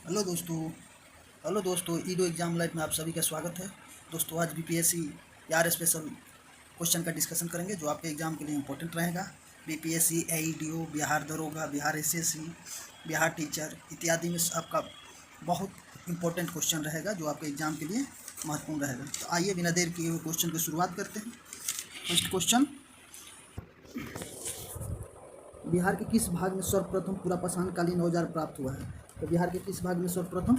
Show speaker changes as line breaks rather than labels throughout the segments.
Hello दोस्तों। ईडो exam live में आप सभी का स्वागत है। दोस्तों आज बीपीएससी यार स्पेशल क्वेश्चन का डिस्कशन करेंगे जो आपके एग्ज़ाम के लिए इम्पोर्टेंट रहेगा। बीपीएससी, एईडीओ, बिहार दरोगा, बिहार एसएससी, बिहार टीचर इत्यादि में आपका बहुत इम्पोर्टेंट क्वेश्चन रहेगा जो आपके एग्ज़ाम के लिए महत्वपूर्ण रहेगा। तो आइए बिना देर किए हुए क्वेश्चन की शुरुआत करते हैं। फर्स्ट क्वेश्चन, बिहार के किस भाग में सर्वप्रथम पूरा पाषाणकालीन औजार प्राप्त हुआ है? तो बिहार के किस भाग में सर्वप्रथम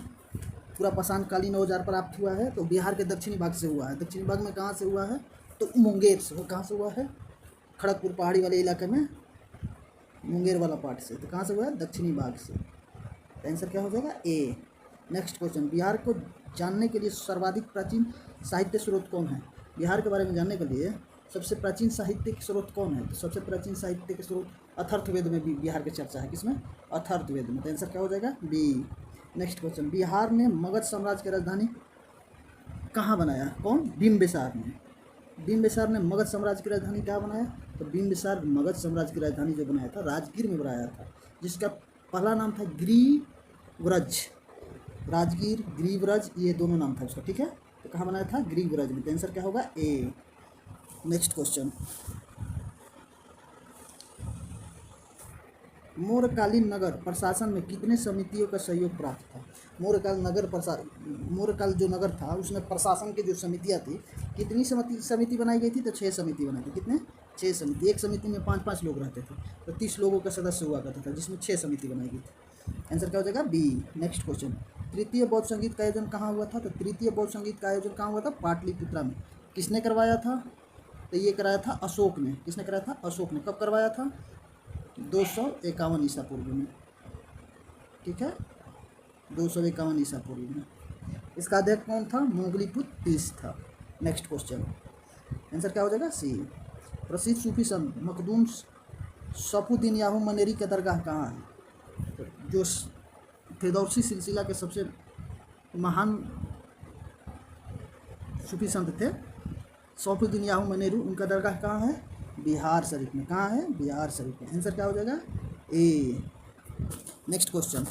पूरा पाषाणकालीन औजार प्राप्त हुआ है? तो बिहार के दक्षिणी भाग से हुआ है। दक्षिणी भाग में कहाँ से हुआ है? तो मुंगेर से। कहाँ से हुआ है? खड़गपुर पहाड़ी वाले इलाके में मुंगेर वाला पार्ट से। तो कहाँ से हुआ है? दक्षिणी भाग से। तो आंसर क्या हो जाएगा? ए। नेक्स्ट क्वेश्चन, बिहार को जानने के लिए सर्वाधिक प्राचीन साहित्य स्रोत कौन है? बिहार के बारे में जानने के लिए सबसे प्राचीन साहित्यिक स्रोत कौन है? तो सबसे प्राचीन साहित्यिक स्रोत अथर्ववेद में भी बिहार की चर्चा है। किसमें? अथर्ववेद में। तो आंसर क्या हो जाएगा? बी। नेक्स्ट क्वेश्चन, बिहार ने मगध साम्राज्य की राजधानी कहाँ बनाया? कौन? बिम्बिसार ने। बिम्बिसार ने मगध साम्राज्य की राजधानी कहाँ बनाया? तो बिम्बिसार मगध साम्राज्य की राजधानी जो बनाया था राजगीर में बनाया था, जिसका पहला नाम था ग्रीव्रज। राजगीर, ग्रीव्रज, ये दोनों नाम था उसका। ठीक है, तो कहाँ बनाया था? ग्रीव्रज में। तो आंसर क्या होगा? ए। नेक्स्ट क्वेश्चन, मौर्यकालीन नगर प्रशासन में कितने समितियों का सहयोग प्राप्त था? मौर्यकाल जो नगर था उसमें प्रशासन की जो समितियाँ थी, कितनी समिति बनाई गई थी? तो 6 समिति बनाई थी। कितने? 6 समिति। एक समिति में 5-5 लोग रहते थे, तो 30 लोगों का सदस्य हुआ करता था, जिसमें 6 समिति बनाई गई थी। आंसर क्या हो जाएगा? बी। नेक्स्ट क्वेश्चन, तृतीय बौद्ध संगीत का आयोजन कहाँ हुआ था? तो तृतीय बौद्ध संगीत का आयोजन कहाँ हुआ था? पाटलिपुत्रा में। किसने करवाया था? तो ये कराया था अशोक ने। किसने कराया था? अशोक ने। कब करवाया था? 251 ईसा पूर्व में। ठीक है, 251 ईसा पूर्व में। इसका अध्यक्ष कौन था? मोगलीपुत्र तीस था। नेक्स्ट क्वेश्चन, आंसर क्या हो जाएगा? सी। प्रसिद्ध सूफी संत मखदूम सफुद्दीन याहू मनेरी का दरगाह कहाँ है? तो जो फिरदौसी सिलसिला के सबसे महान सूफी संत थे सफुद्दीन याहू मनेरू, उनका दरगाह कहाँ है? बिहार शरीफ में। कहाँ है? बिहार शरीफ में। आंसर क्या हो जाएगा? ए। नेक्स्ट क्वेश्चन,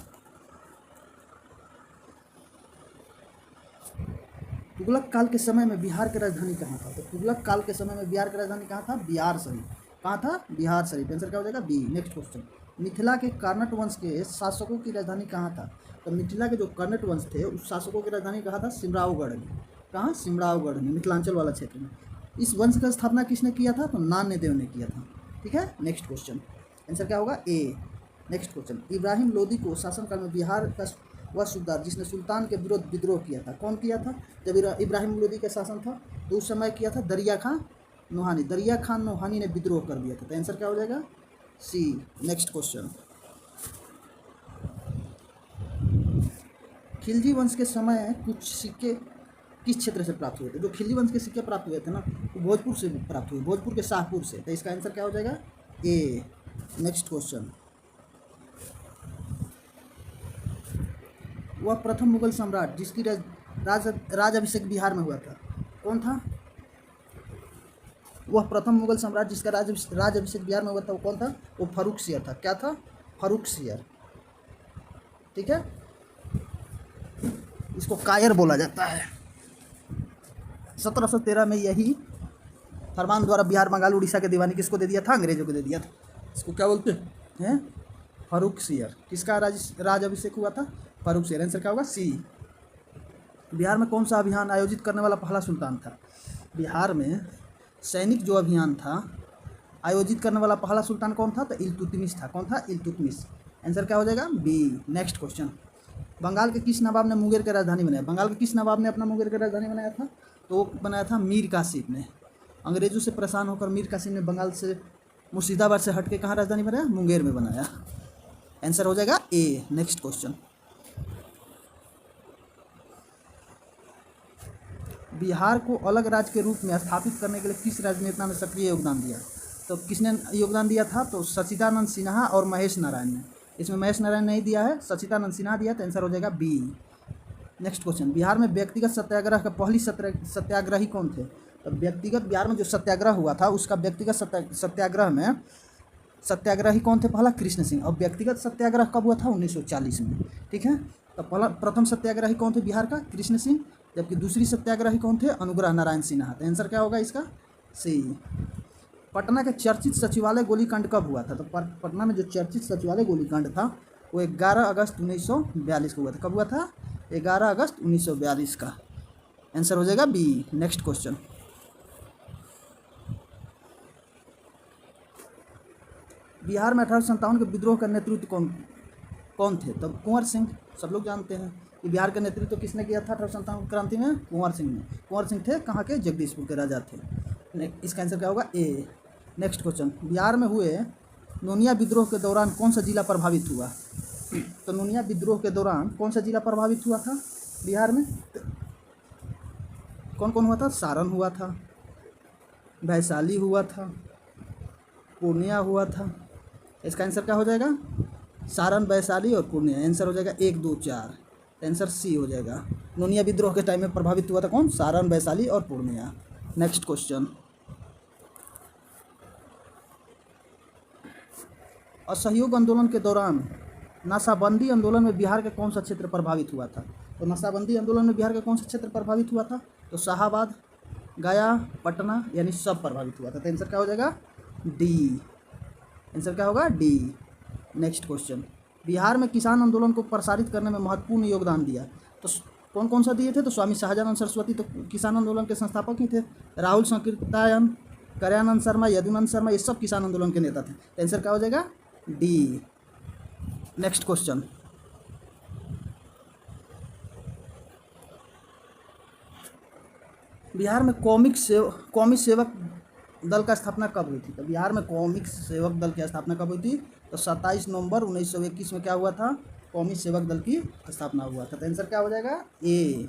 तुगलक काल के समय में बिहार की राजधानी कहाँ था? तो तुगलक काल के समय में बिहार की राजधानी कहाँ था? बिहार शरीफ। कहाँ था? बिहार शरीफ। आंसर क्या हो जाएगा? बी। नेक्स्ट क्वेश्चन, मिथिला के कर्णट वंश के शासकों की राजधानी कहाँ था? तो मिथिला के जो कर्णट वंश थे उस शासकों की राजधानी कहाँ था? सिमरावगढ़ में। कहाँ? सिमरावगढ़ में, मिथिलांचल वाला क्षेत्र में। इस वंश का स्थापना किसने किया था? तो नान्यदेव ने किया था। ठीक है, नेक्स्ट क्वेश्चन, आंसर क्या होगा? ए। नेक्स्ट क्वेश्चन, इब्राहिम लोदी को शासनकाल में बिहार का वह सूबेदार जिसने सुल्तान के विरुद्ध विद्रोह किया था, कौन किया था? जब इब्राहिम लोदी का शासन था तो उस समय किया था दरिया खान नोहानी। दरिया खान नोहानी ने विद्रोह कर दिया था। तो आंसर क्या हो जाएगा? सी। नेक्स्ट क्वेश्चन, खिलजी वंश के समय कुछ सिक्के किस क्षेत्र से प्राप्त हुए थे? जो खिलजी वंश के सिक्के प्राप्त हुए थे ना, वो भोजपुर से प्राप्त हुए, भोजपुर के शाहपुर से। तो इसका आंसर क्या हो जाएगा? ए। नेक्स्ट क्वेश्चन, वह प्रथम मुगल सम्राट जिसकी राज अभिषेक बिहार में हुआ था, कौन था? वह प्रथम मुगल सम्राट जिसका राज अभिषेक बिहार में हुआ था, वो कौन था? वो फर्रुखसियर था। क्या था? फर्रुखसियर। ठीक है, इसको कायर बोला जाता है। 1713 में यही फरमान द्वारा बिहार, बंगाल, उड़ीसा के दीवानी किसको दे दिया था? अंग्रेजों को दे दिया था। इसको क्या बोलते हैं? फर्रुखसियर। किसका राज अभिषेक हुआ था? फर्रुखसियर। आंसर क्या होगा? सी। बिहार में कौन सा अभियान आयोजित करने वाला पहला सुल्तान था? बिहार में सैनिक जो अभियान था आयोजित करने वाला पहला सुल्तान कौन था? तो इल्तुतमिश था। कौन था? इल्तुतमिश। आंसर क्या हो जाएगा? बी। नेक्स्ट क्वेश्चन, बंगाल के किस नवाब ने मुंगेर की राजधानी बनाया? बंगाल के किस नवाब ने अपना मुंगेर की राजधानी बनाया था? तो बनाया था मीर कासिम ने। अंग्रेजों से परेशान होकर मीर कासिम ने बंगाल से मुर्शिदाबाद से हट के कहाँ राजधानी बनाया? मुंगेर में बनाया। आंसर हो जाएगा ए। नेक्स्ट क्वेश्चन, बिहार को अलग राज्य के रूप में स्थापित करने के लिए किस राजनेता ने सक्रिय योगदान दिया? तो किसने योगदान दिया था? तो सच्चिदानंद सिन्हा और महेश नारायण ने। इसमें महेश नारायण नहीं दिया है, सच्चिदानंद सिन्हा दिया। तो आंसर हो जाएगा बी। नेक्स्ट क्वेश्चन, बिहार में व्यक्तिगत सत्याग्रह का पहली सत्याग्रही कौन थे? तो व्यक्तिगत बिहार में जो सत्याग्रह हुआ था उसका व्यक्तिगत सत्याग्रह में सत्याग्रही कौन थे? पहला कृष्ण सिंह। और व्यक्तिगत सत्याग्रह कब हुआ था? 1940 में। ठीक है, तो प्रथम सत्याग्रही कौन थे बिहार का? कृष्ण सिंह। जबकि दूसरी सत्याग्रही कौन थे? अनुग्रह नारायण सिन्हा। तो आंसर क्या होगा इसका? सी। पटना के चर्चित सचिवालय गोलीकांड कब हुआ था? तो पटना में जो चर्चित सचिवालय गोलीकांड था वो 11 अगस्त 1942 को हुआ था। कब हुआ था? 11 अगस्त 1942 का। आंसर हो जाएगा बी। नेक्स्ट क्वेश्चन, बिहार में 1857 के विद्रोह का नेतृत्व कौन थे? तब कुंवर सिंह। सब लोग जानते हैं कि बिहार का नेतृत्व किसने किया था 1857 क्रांति में? कुंवर सिंह ने। कुंवर सिंह थे कहाँ के? जगदीशपुर के राजा थे। इसका आंसर क्या होगा? ए। नेक्स्ट क्वेश्चन, बिहार में हुए नोनिया विद्रोह के दौरान कौन सा जिला प्रभावित हुआ? तो नोनिया विद्रोह के दौरान कौन सा जिला प्रभावित हुआ था बिहार में? कौन कौन हुआ था? सारण हुआ था, वैशाली हुआ था, पूर्णिया हुआ था। इसका आंसर क्या हो जाएगा? सारण, वैशाली और पूर्णिया। आंसर हो जाएगा 1, 2, 4। आंसर सी हो जाएगा। नोनिया विद्रोह के टाइम में प्रभावित हुआ था कौन? सारण, वैशाली और पूर्णिया। नेक्स्ट क्वेश्चन, असहयोग आंदोलन के दौरान नाशाबंदी आंदोलन में बिहार का कौन सा क्षेत्र प्रभावित हुआ था? तो नाशाबंदी आंदोलन में बिहार का कौन सा क्षेत्र प्रभावित हुआ था? तो शाहाबाद, गया, पटना, यानी सब प्रभावित हुआ था। तो आंसर क्या हो जाएगा? डी। आंसर क्या होगा? डी। नेक्स्ट क्वेश्चन, बिहार में किसान आंदोलन को प्रसारित करने में महत्वपूर्ण योगदान दिया तो कौन कौन सा दिए थे? तो स्वामी शाहजानंद सरस्वती तो किसान आंदोलन के संस्थापक ही थे। राहुल संकीर्तायन, करयानंद शर्मा, यदुनंद शर्मा, ये सब किसान आंदोलन के नेता थे। तो आंसर क्या हो जाएगा? डी। नेक्स्ट क्वेश्चन, बिहार में कौमी सेवक दल का स्थापना कब हुई थी? तो बिहार में कौमी सेवक दल की स्थापना कब हुई थी? तो 27 नवंबर 1921 में क्या हुआ था? कौमी सेवक दल की स्थापना हुआ था। तो आंसर क्या हो जाएगा? ए।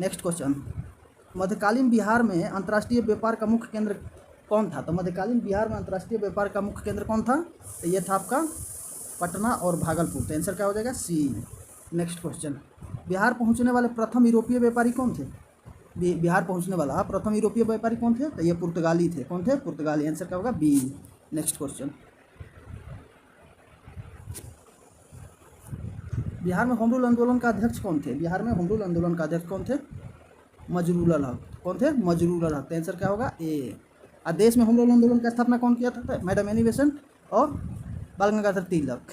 नेक्स्ट क्वेश्चन, मध्यकालीन बिहार में अंतर्राष्ट्रीय व्यापार का मुख्य केंद्र कौन था? तो मध्यकालीन बिहार में अंतर्राष्ट्रीय व्यापार का मुख्य केंद्र कौन था? तो ये था आपका पटना और भागलपुर। तो आंसर क्या हो जाएगा? सी। नेक्स्ट क्वेश्चन, बिहार पहुंचने वाले प्रथम यूरोपीय व्यापारी कौन थे? बिहार पहुंचने वाला प्रथम यूरोपीय व्यापारी कौन थे? तो ये पुर्तगाली थे। कौन थे? पुर्तगाली। आंसर क्या होगा? बी। नेक्स्ट क्वेश्चन, बिहार में होम रूल आंदोलन का अध्यक्ष कौन थे? बिहार में होम रूल आंदोलन का अध्यक्ष कौन थे? मजरूल हक। कौन थे? मजरूल हक। तो आंसर क्या होगा? ए। देश में होम रूल आंदोलन की स्थापना कौन किया था? मैडम एनी बेसेंट और बाल गंगाधर तिलक।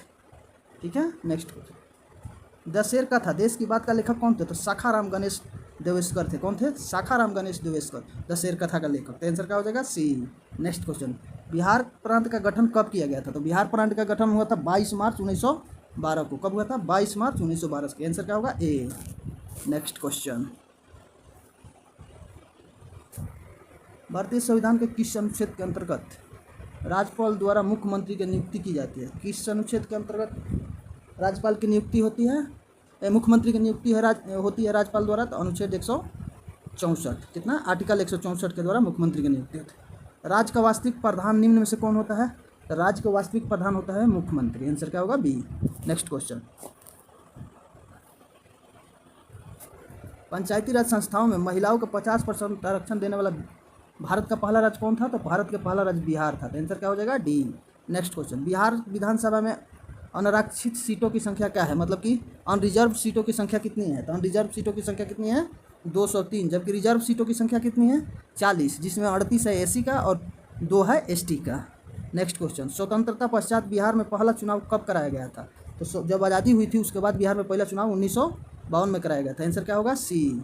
ठीक है। नेक्स्ट क्वेश्चन, द शेर का था देश की बात का लेखक कौन थे? तो शाखाराम गणेश देवेशकर थे। कौन थे? शाखाराम गणेश देवेशकर, द शेर कथा का लेखक। तो आंसर क्या हो जाएगा? सी। नेक्स्ट क्वेश्चन, बिहार प्रांत का गठन कब किया गया था? तो बिहार प्रांत का गठन हुआ था 22 मार्च 1912 को। कब हुआ था? 22 मार्च 1912 को। आंसर क्या होगा? ए। नेक्स्ट क्वेश्चन, भारतीय संविधान के किस अनुच्छेद के अंतर्गत राज्यपाल द्वारा मुख्यमंत्री की नियुक्ति की जाती है? किस अनुच्छेद के अंतर्गत राज्यपाल की नियुक्ति होती है? मुख्यमंत्री की नियुक्ति होती है राज्यपाल द्वारा? तो अनुच्छेद 164। कितना? आर्टिकल 164 के द्वारा मुख्यमंत्री की नियुक्ति होती है। राज्य का वास्तविक प्रधान निम्न में से कौन होता है? तो राज्य का वास्तविक प्रधान होता है मुख्यमंत्री। आंसर क्या होगा? बी। नेक्स्ट क्वेश्चन, पंचायती राज संस्थाओं में महिलाओं को 50% आरक्षण देने वाला भारत का पहला राज्य कौन था? तो भारत का पहला राज्य बिहार था। तो आंसर क्या हो जाएगा? डी। नेक्स्ट क्वेश्चन, बिहार विधानसभा में अनारक्षित सीटों की संख्या क्या है? मतलब कि अनरिजर्व सीटों की संख्या कितनी है? तो अनरिजर्व सीटों की संख्या कितनी है? 203। जबकि रिजर्व सीटों की संख्या कितनी है? 40, जिसमें 38 है एसी का और 2 है एसटी का। नेक्स्ट क्वेश्चन, स्वतंत्रता पश्चात बिहार में पहला चुनाव कब कराया गया था? तो जब आज़ादी हुई थी उसके बाद बिहार में पहला चुनाव 1952 में कराया गया था। आंसर क्या होगा? सी।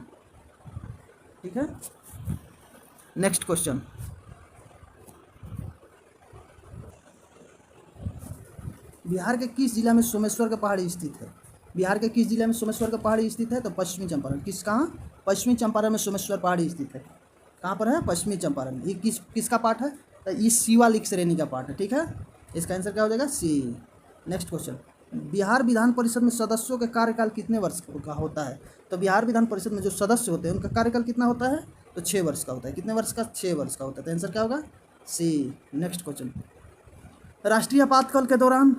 ठीक है। नेक्स्ट क्वेश्चन, बिहार के किस जिला में सोमेश्वर का पहाड़ी स्थित है? बिहार के किस जिले में सोमेश्वर का पहाड़ी स्थित है? तो पश्चिमी चंपारण। कहाँ? पश्चिमी चंपारण में सोमेश्वर पहाड़ी स्थित है। कहाँ पर है? पश्चिमी चंपारण में। ये किसका पार्ट है? तो ये शिवालिक श्रेणी का पार्ट है। ठीक है। इसका आंसर क्या हो जाएगा? सी। नेक्स्ट क्वेश्चन, बिहार विधान परिषद में सदस्यों का कार्यकाल कितने वर्ष का होता है? तो बिहार विधान परिषद में जो सदस्य होते हैं उनका कार्यकाल कितना होता है? तो 6 वर्ष का होता है। कितने वर्ष का? 6 वर्ष का होता है। तो आंसर क्या होगा? सी। नेक्स्ट क्वेश्चन, राष्ट्रीय आपातकाल के दौरान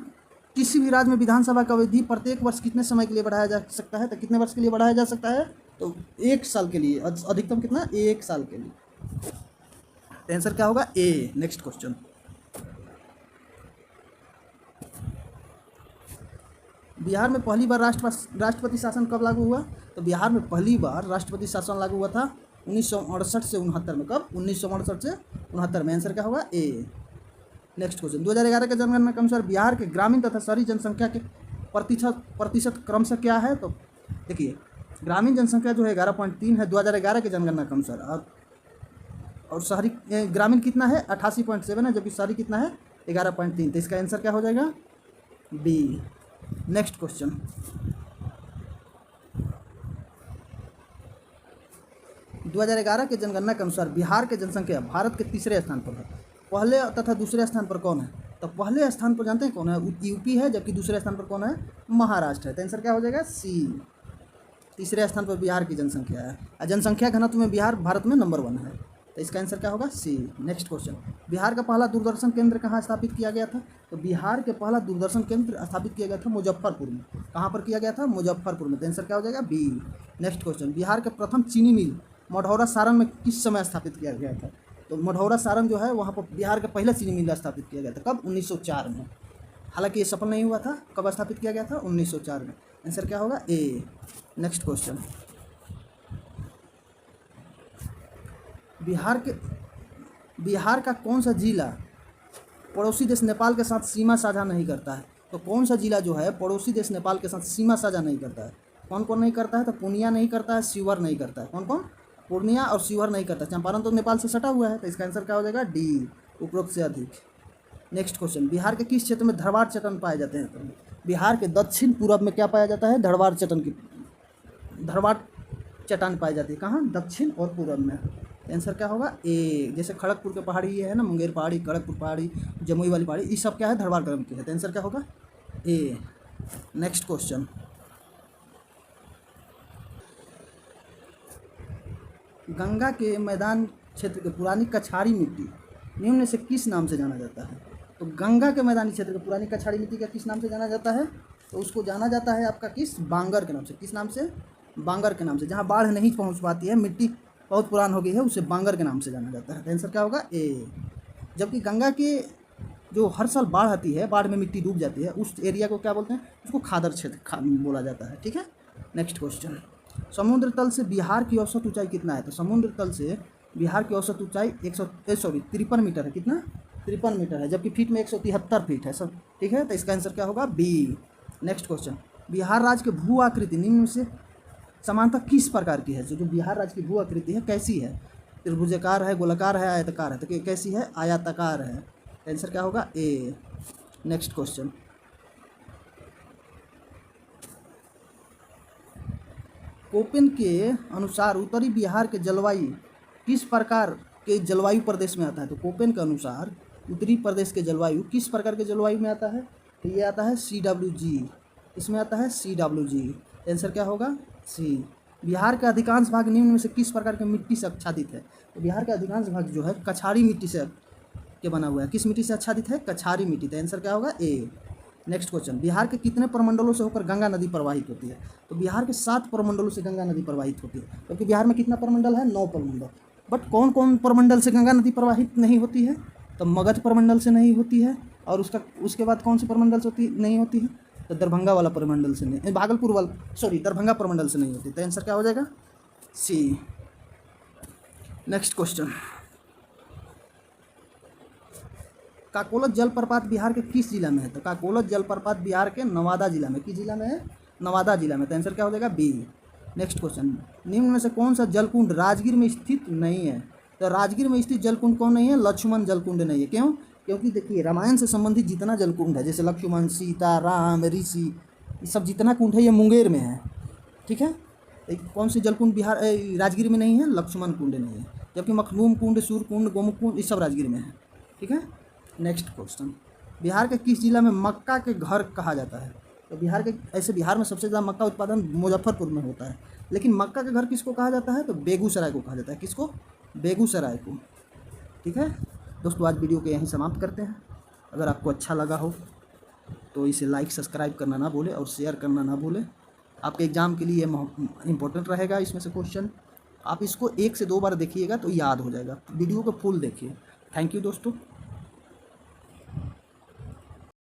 किसी भी राज्य में विधानसभा का अवधि प्रत्येक वर्ष कितने समय के लिए बढ़ाया जा सकता है? तो कितने वर्ष के लिए बढ़ाया जा सकता है? तो 1 साल के लिए। अधिकतम कितना? 1 साल के लिए। आंसर क्या होगा? ए। नेक्स्ट क्वेश्चन, बिहार में पहली बार राष्ट्रपति शासन कब लागू हुआ? तो बिहार में पहली बार राष्ट्रपति शासन लागू हुआ था 1968 से 69 में। कब? 1968 से 69 में। आंसर क्या होगा? ए। नेक्स्ट क्वेश्चन, 2011 के जनगणना के अनुसार बिहार के ग्रामीण तथा शहरी जनसंख्या के प्रतिशत क्रमशः क्या है? तो देखिए, ग्रामीण जनसंख्या जो है 11.3 है 2011 के जनगणना के अनुसार, और शहरी ग्रामीण कितना है? 88.7 है, जबकि शहरी कितना है? 11.3। तो इसका आंसर क्या हो जाएगा? बी। नेक्स्ट क्वेश्चन, दो 2011 के जनगणना के अनुसार बिहार की जनसंख्या भारत के तीसरे स्थान पर है। पहले तथा दूसरे स्थान पर कौन है? तो पहले स्थान पर जानते हैं कौन है? यूपी है, जबकि दूसरे स्थान पर कौन है? महाराष्ट्र है। तो आंसर क्या हो जाएगा? सी। तीसरे स्थान पर बिहार की जनसंख्या है, और जनसंख्या घनत्व में बिहार भारत में नंबर 1 है। तो इसका आंसर क्या होगा? सी। नेक्स्ट क्वेश्चन, बिहार का पहला दूरदर्शन केंद्र कहाँ स्थापित किया गया था? तो बिहार के पहला दूरदर्शन केंद्र स्थापित किया गया था मुजफ्फरपुर में। कहाँ पर किया गया था? मुजफ्फरपुर में। तो आंसर क्या हो जाएगा? बी। नेक्स्ट क्वेश्चन, बिहार के प्रथम चीनी मिल मढ़ौरा सारण में किस समय स्थापित किया गया था? तो मढ़ौरा सारण जो है वहाँ पर बिहार का पहला चीनी मिल स्थापित किया गया था। कब? 1904 में। हालांकि ये सफल नहीं हुआ था। कब स्थापित किया गया था? 1904 में। आंसर क्या होगा? ए। नेक्स्ट क्वेश्चन, बिहार का कौन सा जिला पड़ोसी देश नेपाल के साथ सीमा साझा नहीं करता है? तो कौन सा जिला जो है पड़ोसी देश नेपाल के साथ सीमा साझा नहीं करता है? कौन कौन नहीं करता है? तो पूर्णिया नहीं करता है, शिवहर नहीं करता है। कौन कौन? पूर्णिया और शिवहर नहीं करता। चंपारण तो नेपाल से सटा हुआ है। तो इसका आंसर क्या हो जाएगा? डी, उपरोक्त से अधिक। नेक्स्ट क्वेश्चन, बिहार के किस क्षेत्र में धरवाड़ चट्टान पाए जाते हैं? तो बिहार के दक्षिण पूर्व में क्या पाया जाता है? धरवाड़ चट्टान पाई जाती है। कहाँ? दक्षिण और पूर्व में। आंसर क्या होगा? ए। जैसे खड़गपुर के पहाड़ी ये है ना, मुंगेर पहाड़ी, खड़गपुर पहाड़ी, जमुई वाली पहाड़ी, ये सब क्या है? धरवाड़ क्रम के है। तो आंसर क्या होगा? ए। नेक्स्ट क्वेश्चन, गंगा के मैदान क्षेत्र के पुरानी कछारी मिट्टी निम्न में से किस नाम से जाना जाता है? तो गंगा के मैदानी क्षेत्र के पुरानी कछारी मिट्टी का किस नाम से जाना जाता है? तो उसको जाना जाता है आपका किस? बांगर के नाम से। किस नाम से? बांगर के नाम से। जहाँ बाढ़ नहीं पहुँच पाती है, मिट्टी बहुत पुरान हो गई है, उसे बांगर के नाम से जाना जाता है। तो आंसर क्या होगा? ए। जबकि गंगा के जो हर साल बाढ़ आती है, बाढ़ में मिट्टी डूब जाती है, उस एरिया को क्या बोलते हैं? उसको खादर क्षेत्र बोला जाता है। ठीक है। नेक्स्ट क्वेश्चन, समुद्र तल से बिहार की औसत ऊंचाई कितना है? तो समुद्र तल से बिहार की औसत ऊंचाई 53 मीटर है। कितना? 53 मीटर है, जबकि फीट में 173 फीट है सब। ठीक है। तो इसका आंसर क्या होगा? बी। नेक्स्ट क्वेश्चन, बिहार राज्य की भू आकृति निम्न में से समानता किस प्रकार की है? जो बिहार राज्य की भू आकृति है कैसी है? त्रिभुजाकार है, गोलाकार है, आयताकार है? तो कैसी है? आयताकार है। आंसर क्या होगा? ए। नेक्स्ट क्वेश्चन, कोपेन के अनुसार उत्तरी बिहार के जलवायु किस प्रकार के जलवायु प्रदेश में आता है? तो कोपेन के अनुसार उत्तरी प्रदेश के जलवायु किस प्रकार के जलवायु में आता है? तो ये आता है CWG। इसमें आता है CWG। आंसर क्या होगा? सी। बिहार का अधिकांश भाग निम्न में से किस प्रकार की मिट्टी से आच्छादित है? तो बिहार का अधिकांश भाग जो है कछारी मिट्टी से के बना हुआ है। किस मिट्टी से आच्छादित है? कछारी मिट्टी। तो आंसर क्या होगा? ए। नेक्स्ट क्वेश्चन, बिहार के कितने प्रमंडलों से होकर गंगा नदी प्रवाहित होती है? तो बिहार के 7 प्रमंडलों से गंगा नदी प्रवाहित होती है। क्योंकि बिहार में कितना प्रमंडल है? 9 प्रमंडल। बट कौन कौन प्रमंडल से गंगा नदी प्रवाहित नहीं होती है? तो मगध प्रमंडल से नहीं होती है, और उसके बाद कौन से प्रमंडल से नहीं होती है? तो दरभंगा वाला प्रमंडल से नहीं, भागलपुर वाला दरभंगा प्रमंडल से नहीं होती। तो आंसर क्या हो जाएगा? सी। नेक्स्ट क्वेश्चन, काकोलत जलप्रपात बिहार के किस जिला में है? तो काकोलत जलप्रपात बिहार के नवादा जिला में। किस जिला में है? नवादा जिला में। तो आंसर क्या हो जाएगा? बी। नेक्स्ट क्वेश्चन, निम्न में से कौन सा जलकुंड राजगीर में स्थित नहीं है? तो राजगीर में स्थित जलकुंड कौन नहीं है? लक्ष्मण जलकुंड नहीं है। क्यों? क्योंकि देखिए, रामायण से संबंधित जितना जलकुंड है, जैसे लक्ष्मण, सीता, राम, ऋषि, ये सब जितना कुंड है ये मुंगेर में है। ठीक है। कौन सी जलकुंड बिहार राजगीर में नहीं है? लक्ष्मण कुंड नहीं है। जबकि मखदूम कुंड, सूर्यकुंड, गोमुख कुंड, ये सब राजगीर में है। ठीक है। नेक्स्ट क्वेश्चन, बिहार के किस जिला में मक्का के घर कहा जाता है? तो बिहार में सबसे ज़्यादा मक्का उत्पादन मुजफ्फरपुर में होता है। लेकिन मक्का के घर किसको कहा जाता है? तो बेगूसराय को कहा जाता है। किसको? बेगूसराय को। ठीक है दोस्तों, आज वीडियो को यहीं समाप्त करते हैं। अगर आपको अच्छा लगा हो तो इसे लाइक, सब्सक्राइब करना ना भूलें और शेयर करना ना भूलें। आपके एग्ज़ाम के लिए इम्पोर्टेंट रहेगा इसमें से क्वेश्चन। आप इसको 1 से 2 बार देखिएगा तो याद हो जाएगा। वीडियो को फुल देखिए। थैंक यू दोस्तों।